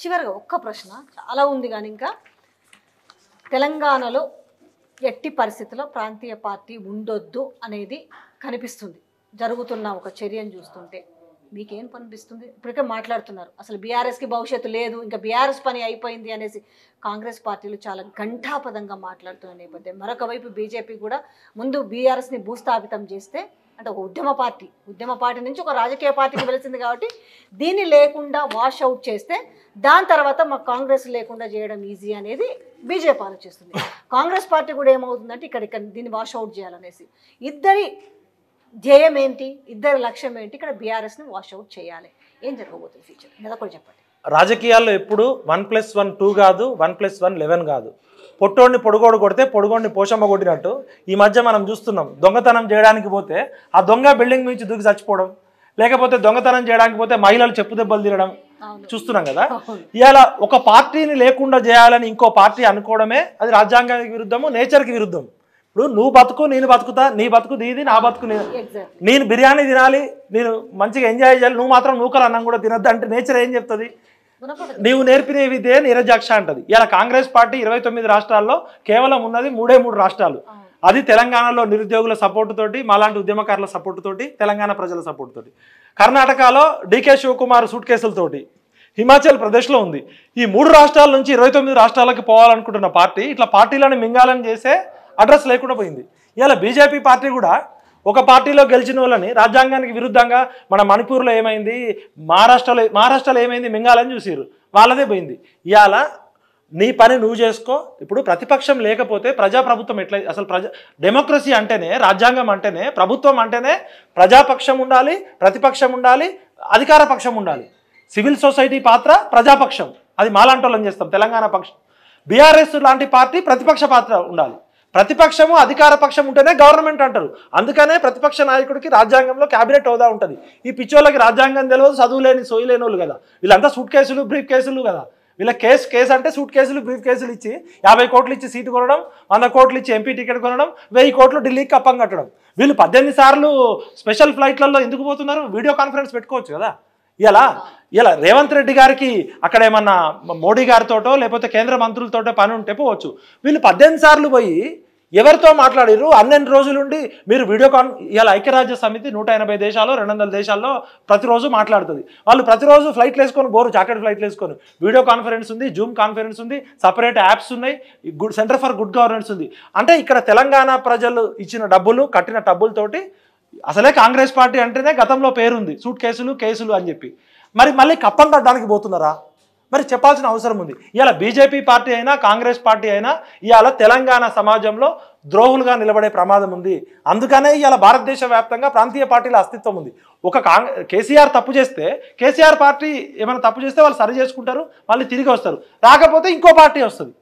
చివరిగా ఒక్క ప్రశ్న చాలా ఉంది కానీ ఇంకా తెలంగాణలో ఎట్టి పరిస్థితుల్లో ప్రాంతీయ పార్టీ ఉండొద్దు అనేది కనిపిస్తుంది జరుగుతున్న ఒక చర్యను చూస్తుంటే మీకేం కనిపిస్తుంది ఇప్పటికే మాట్లాడుతున్నారు అసలు బీఆర్ఎస్కి భవిష్యత్తు లేదు ఇంకా బీఆర్ఎస్ పని అయిపోయింది అనేసి కాంగ్రెస్ పార్టీలు చాలా ఘంటాపదంగా మాట్లాడుతున్న నేపథ్యం మరొక వైపు బీజేపీ కూడా ముందు బీఆర్ఎస్ని భూస్థాపితం చేస్తే అంటే ఒక ఉద్యమ పార్టీ నుంచి ఒక రాజకీయ పార్టీకి వెళ్తుంది కాబట్టి దీన్ని లేకుండా వాష్ అవుట్ చేస్తే దాని తర్వాత మాకు కాంగ్రెస్ లేకుండా చేయడం ఈజీ అనేది బీజేపీ ఆలోచిస్తుంది కాంగ్రెస్ పార్టీ కూడా ఏమవుతుందంటే ఇక్కడ దీన్ని వాష్ అవుట్ చేయాలనేసి ఇద్దరి ధ్యేయం ఏంటి ఇద్దరి లక్ష్యం ఏంటి ఇక్కడ బీఆర్ఎస్ని వాష్ అవుట్ చేయాలి ఏం జరగబోతుంది ఫ్యూచర్ మీద కూడా చెప్పండి రాజకీయాల్లో ఎప్పుడు 1+1 2 కాదు 1+1 11 కాదు పొట్టోడిని పొడుగోడు కొడితే పొడుగోడిని పోషమ్మ కొట్టినట్టు ఈ మధ్య మనం చూస్తున్నాం దొంగతనం చేయడానికి పోతే ఆ దొంగ బిల్డింగ్ నుంచి దూకి చచ్చిపోవడం లేకపోతే దొంగతనం చేయడానికి పోతే మహిళలు చెప్పు దెబ్బలు తినడం చూస్తున్నాం కదా ఇవాళ ఒక పార్టీని లేకుండా చేయాలని ఇంకో పార్టీ అనుకోవడమే అది రాజ్యాంగానికి విరుద్ధము నేచర్కి విరుద్ధం ఇప్పుడు నువ్వు బతుకు నేను బతుకుతా నీ బతుకు నీది నా బతుకు నేను బిర్యానీ తినాలి నేను మంచిగా ఎంజాయ్ చేయాలి నువ్వు మాత్రం నూకలు అన్నం కూడా తినద్దు అంటే నేచర్ ఏం చెప్తుంది నీవు నేర్పిన విద్య నిరజాక్ష అంటది ఇలా కాంగ్రెస్ పార్టీ 29 రాష్ట్రాల్లో కేవలం ఉన్నది 3 రాష్ట్రాలు అది తెలంగాణలో నిరుద్యోగుల సపోర్టు తోటి మాలాంటి ఉద్యమకారుల సపోర్టు తోటి తెలంగాణ ప్రజల సపోర్టు తోటి కర్ణాటకలో డీకే శివకుమార్ సూట్ కేసులతోటి హిమాచల్ ప్రదేశ్లో ఉంది ఈ 3 రాష్ట్రాల నుంచి 29 రాష్ట్రాలకు పోవాలనుకుంటున్న పార్టీ ఇట్లా పార్టీలను మింగాలని చేసే అడ్రస్ లేకుండా పోయింది ఇలా బీజేపీ పార్టీ కూడా ఒక పార్టీలో గెలిచిన వాళ్ళని రాజ్యాంగానికి విరుద్ధంగా మన మణిపూర్లో ఏమైంది మహారాష్ట్రలో ఏమైంది మింగాలని చూసిరు వాళ్ళదే పోయింది ఇవాళ నీ పని నువ్వు చేసుకో ఇప్పుడు ప్రతిపక్షం లేకపోతే ప్రజాప్రభుత్వం ఎట్లా అసలు డెమోక్రసీ అంటేనే రాజ్యాంగం అంటేనే ప్రభుత్వం అంటేనే ప్రజాపక్షం ఉండాలి ప్రతిపక్షం ఉండాలి అధికార పక్షం ఉండాలి సివిల్ సొసైటీ పాత్ర ప్రజాపక్షం అది మాలాంటోళ్ళని చేస్తాం తెలంగాణ పక్షం బీఆర్ఎస్ లాంటి పార్టీ ప్రతిపక్ష పాత్ర ఉండాలి ప్రతిపక్షము అధికార పక్షం ఉంటేనే గవర్నమెంట్ అంటారు అందుకనే ప్రతిపక్ష నాయకుడికి రాజ్యాంగంలో క్యాబినెట్ హోదా ఉంటుంది ఈ పిచ్చోళ్ళకి రాజ్యాంగం తెలియదు చదువులేని సోయిలేని వాళ్ళు కదా వీళ్ళంతా సూట్ కేసులు బ్రీఫ్ కేసులు కదా వీళ్ళ కేసు అంటే సూట్ కేసులు బ్రీఫ్ కేసులు ఇచ్చి 50 కోట్లు ఇచ్చి సీటు కొనడం 100 కోట్లు ఇచ్చి ఎంపీ టికెట్ కొనడం 1000 కోట్లు ఢిల్లీకి కప్పం కట్టడం వీళ్ళు 18 సార్లు స్పెషల్ ఫ్లైట్లలో ఎందుకు పోతున్నారు వీడియో కాన్ఫరెన్స్ పెట్టుకోవచ్చు కదా ఇలా రేవంత్ రెడ్డి గారికి అక్కడ ఏమన్నా మోడీ గారితోటో లేకపోతే కేంద్ర మంత్రులతోటో పని ఉంటే పోవచ్చు వీళ్ళు 18 సార్లు పోయి ఎవరితో మాట్లాడారు 12 రోజులుండి మీరు ఇలా ఐక్యరాజ్య సమితి 180 దేశాలు 200 దేశాల్లో ప్రతిరోజు మాట్లాడుతుంది వాళ్ళు ప్రతిరోజు ఫ్లైట్లు వేసుకొని బోరు చార్టెడ్ ఫ్లైట్లు వేసుకొని వీడియో కాన్ఫరెన్స్ ఉంది జూమ్ కాన్ఫరెన్స్ ఉంది సపరేట్ యాప్స్ ఉన్నాయి సెంటర్ ఫర్ గుడ్ గవర్నెన్స్ ఉంది అంటే ఇక్కడ తెలంగాణ ప్రజలు ఇచ్చిన డబ్బులు కట్టిన డబ్బులతోటి అసలే కాంగ్రెస్ పార్టీ అంటేనే గతంలో పేరుంది సూట్ కేసులు అని చెప్పి మళ్ళీ కప్పం కట్టడానికి పోతున్నారా మరి చెప్పాల్సిన అవసరం ఉంది ఇవాళ బీజేపీ పార్టీ అయినా కాంగ్రెస్ పార్టీ అయినా ఇవాళ తెలంగాణ సమాజంలో ద్రోహులుగా నిలబడే ప్రమాదం ఉంది అందుకనే ఇవాళ భారతదేశ వ్యాప్తంగా ప్రాంతీయ పార్టీల అస్తిత్వం ఉంది ఒక కేసీఆర్ తప్పు చేస్తే కేసీఆర్ పార్టీ ఏమైనా తప్పు చేస్తే వాళ్ళు సరి చేసుకుంటారు మళ్ళీ తిరిగి వస్తారు రాకపోతే ఇంకో పార్టీ వస్తుంది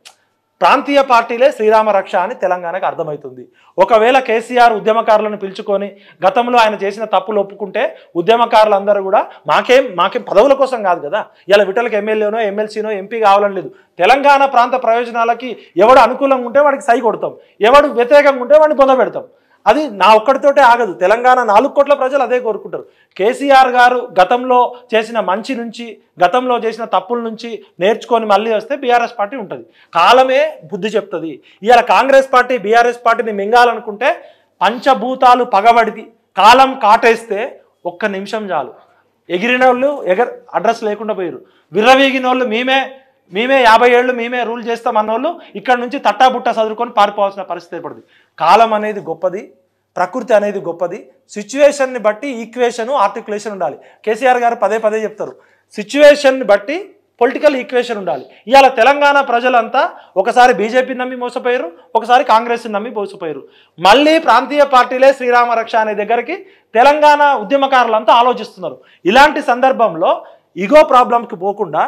ప్రాంతీయ పార్టీలే శ్రీరామ రక్ష అని తెలంగాణకు అర్థమవుతుంది ఒకవేళ కేసీఆర్ ఉద్యమకారులను పిలుచుకొని గతంలో ఆయన చేసిన తప్పులు ఒప్పుకుంటే ఉద్యమకారులందరూ కూడా మాకేం పదవుల కోసం కాదు కదా ఇలా విఠలకి ఎమ్మెల్యేనో ఎమ్మెల్సీనో ఎంపీ కావాలని లేదు తెలంగాణ ప్రాంత ప్రయోజనాలకి ఎవడు అనుకూలంగా ఉంటే వాడికి సై కొడతాం ఎవడు వ్యతిరేకంగా ఉంటే వాడిని పొందబెడతాం అది నా ఒక్కడితోటే ఆగదు తెలంగాణ 4 కోట్ల ప్రజలు అదే కోరుకుంటారు కేసీఆర్ గారు గతంలో చేసిన మంచి నుంచి గతంలో చేసిన తప్పుల నుంచి నేర్చుకొని మళ్ళీ వస్తే బీఆర్ఎస్ పార్టీ ఉంటుంది కాలమే బుద్ధి చెప్తుంది ఇవాళ కాంగ్రెస్ పార్టీ బీఆర్ఎస్ పార్టీని మింగాలనుకుంటే పంచభూతాలు పగబడి కాలం కాటేస్తే 1 నిమిషం చాలు ఎగిరిన వాళ్ళు అడ్రస్ లేకుండా పోయారు విర్రవీగిన వాళ్ళు మేమే 50 ఏళ్ళు మేమే రూల్ చేస్తాం అన్నోళ్ళు ఇక్కడ నుంచి తట్టాబుట్ట చదువుకొని పారిపోవాల్సిన పరిస్థితి ఏర్పడుతుంది కాలం అనేది గొప్పది ప్రకృతి అనేది గొప్పది సిచ్యువేషన్ని బట్టి ఈక్వేషను ఆర్టికులేషన్ ఉండాలి కేసీఆర్ గారు పదే చెప్తారు సిచ్యువేషన్ని బట్టి పొలిటికల్ ఈక్వేషన్ ఉండాలి ఇవాళ తెలంగాణ ప్రజలంతా ఒకసారి బీజేపీని నమ్మి మోసపోయారు ఒకసారి కాంగ్రెస్ని నమ్మి మోసపోయారు మళ్ళీ ప్రాంతీయ పార్టీలే శ్రీరామ రక్ష అనే దగ్గరికి తెలంగాణ ఉద్యమకారులంతా ఆలోచిస్తున్నారు ఇలాంటి సందర్భంలో ఈగో ప్రాబ్లంకి పోకుండా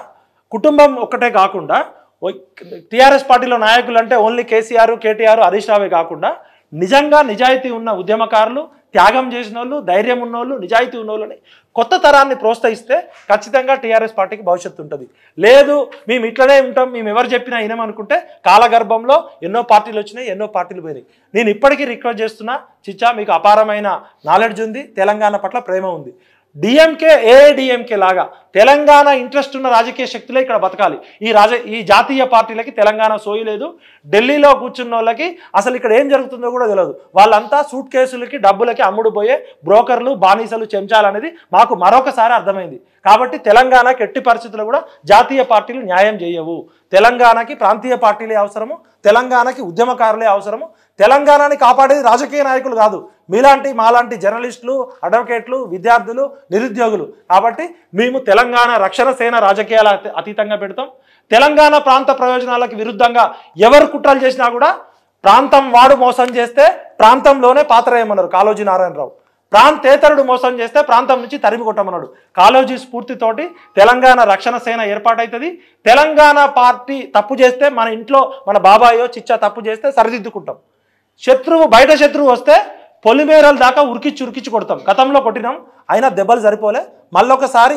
కుటుంబం ఒక్కటే కాకుండా టీఆర్ఎస్ పార్టీలో నాయకులు అంటే ఓన్లీ కేసీఆర్ కేటీఆర్ హరీష్ రావే కాకుండా నిజంగా నిజాయితీ ఉన్న ఉద్యమకారులు త్యాగం చేసిన వాళ్ళు ధైర్యం ఉన్నోళ్ళు నిజాయితీ ఉన్నోళ్ళని కొత్త తరాన్ని ప్రోత్సహిస్తే ఖచ్చితంగా టీఆర్ఎస్ పార్టీకి భవిష్యత్తు ఉంటుంది లేదు మేము ఇట్లనే ఉంటాం మేము ఎవరు చెప్పినా వినమనుకుంటే కాలగర్భంలో ఎన్నో పార్టీలు వచ్చినాయి ఎన్నో పార్టీలు పోయినాయి నేను ఇప్పటికీ రిక్వెస్ట్ చేస్తున్నా చిచ్చా మీకు అపారమైన నాలెడ్జ్ ఉంది తెలంగాణ పట్ల ప్రేమ ఉంది డిఎంకే ఏఐడిఎంకే లాగా తెలంగాణ ఇంట్రెస్ట్ ఉన్న రాజకీయ శక్తులే ఇక్కడ బతకాలి. ఈ జాతీయ పార్టీలకి తెలంగాణ సోయి లేదు. ఢిల్లీలో కూర్చున్న వాళ్ళకి అసలు ఇక్కడ ఏం జరుగుతుందో కూడా తెలియదు. వాళ్ళంతా సూట్ కేసులకి డబ్బులకి అమ్ముడుపోయే బ్రోకర్లు, బానిసలు, చెంచాలు అనేది మాకు మరొకసారి అర్థమైంది. కాబట్టి తెలంగాణకి ఎట్టి పరిస్థితుల్లో కూడా జాతీయ పార్టీలు న్యాయం చేయవు. తెలంగాణకి ప్రాంతీయ పార్టీలే అవసరము, తెలంగాణకి ఉద్యమకారులే అవసరము. తెలంగాణని కాపాడేది రాజకీయ నాయకులు కాదు, మీలాంటి మాలాంటి జర్నలిస్టులు, అడ్వకేట్లు, విద్యార్థులు, నిరుద్యోగులు. కాబట్టి మేము తెలంగాణ రక్షణ సేన రాజకీయాల అతీతంగా పెడతాం. తెలంగాణ ప్రాంత ప్రయోజనాలకు విరుద్ధంగా ఎవరు కుట్రలు చేసినా కూడా ప్రాంతం వాడు మోసం చేస్తే ప్రాంతంలోనే పాత్ర వేయమన్నారు కాళోజీ నారాయణరావు. ప్రాంతేతరుడు మోసం చేస్తే ప్రాంతం నుంచి తరిమి కొట్టమన్నాడు. కాళోజీ స్ఫూర్తితోటి తెలంగాణ రక్షణ సేన ఏర్పాటవుతుంది. తెలంగాణ పార్టీ తప్పు చేస్తే మన ఇంట్లో మన బాబాయో చిచ్చా తప్పు చేస్తే సరిదిద్దుకుంటాం. బయట శత్రువు వస్తే పొలిమేరల దాకా ఉరికిచ్చి కొడతాం. గతంలో కొట్టినాం, అయినా దెబ్బలు సరిపోలే.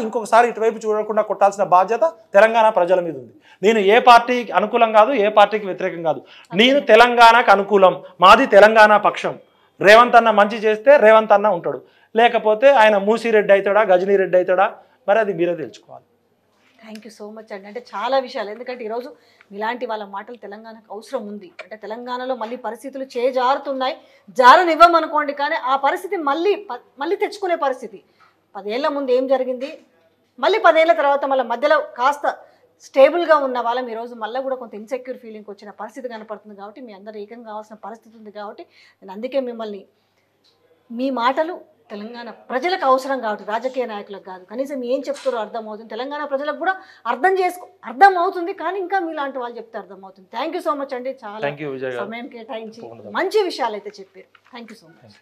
ఇంకొకసారి ఇటువైపు చూడకుండా కొట్టాల్సిన బాధ్యత తెలంగాణ ప్రజల మీద ఉంది. నేను ఏ పార్టీకి అనుకూలం కాదు, ఏ పార్టీకి వ్యతిరేకం కాదు. నేను తెలంగాణకు అనుకూలం, మాది తెలంగాణ పక్షం. రేవంత్ అన్న మంచి చేస్తే రేవంత్ అన్న ఉంటాడు, లేకపోతే ఆయన మూసిరెడ్డి అవుతాడా, గజనీ రెడ్డి అవుతాడా, మరి అది మీరే తెలుసుకోవాలి. థ్యాంక్ యూ సో మచ్ అండి. అంటే చాలా విషయాలు, ఎందుకంటే ఈరోజు ఇలాంటి వాళ్ళ మాటలు తెలంగాణకు అవసరం ఉంది. అంటే తెలంగాణలో మళ్ళీ పరిస్థితులు జారుతున్నాయి, జారనివ్వమనుకోండి, కానీ ఆ పరిస్థితి మళ్ళీ తెచ్చుకునే పరిస్థితి. 10 ఏళ్ల ముందు ఏం జరిగింది, మళ్ళీ 10 ఏళ్ల తర్వాత మళ్ళీ మధ్యలో కాస్త స్టేబుల్గా ఉన్న వాళ్ళం ఈరోజు మళ్ళీ కూడా కొంత ఇన్సెక్యూర్ ఫీలింగ్ వచ్చిన పరిస్థితి కనపడుతుంది. కాబట్టి మీ అందరూ ఏకం కావాల్సిన పరిస్థితి ఉంది. కాబట్టి నేను అందుకే మిమ్మల్ని, మీ మాటలు తెలంగాణ ప్రజలకు అవసరం కాబట్టి రాజకీయ నాయకులకు కాదు, కనీసం ఏం చెప్తారో అర్థమవుతుంది, తెలంగాణ ప్రజలకు కూడా అర్థం అవుతుంది. కానీ ఇంకా మీలాంటి వాళ్ళు చెప్తే అర్థమవుతుంది. థ్యాంక్ యూ సో మచ్ అండి, చాలా సమయం కేటాయించి మంచి విషయాలు అయితే చెప్పారు. Thank you so much.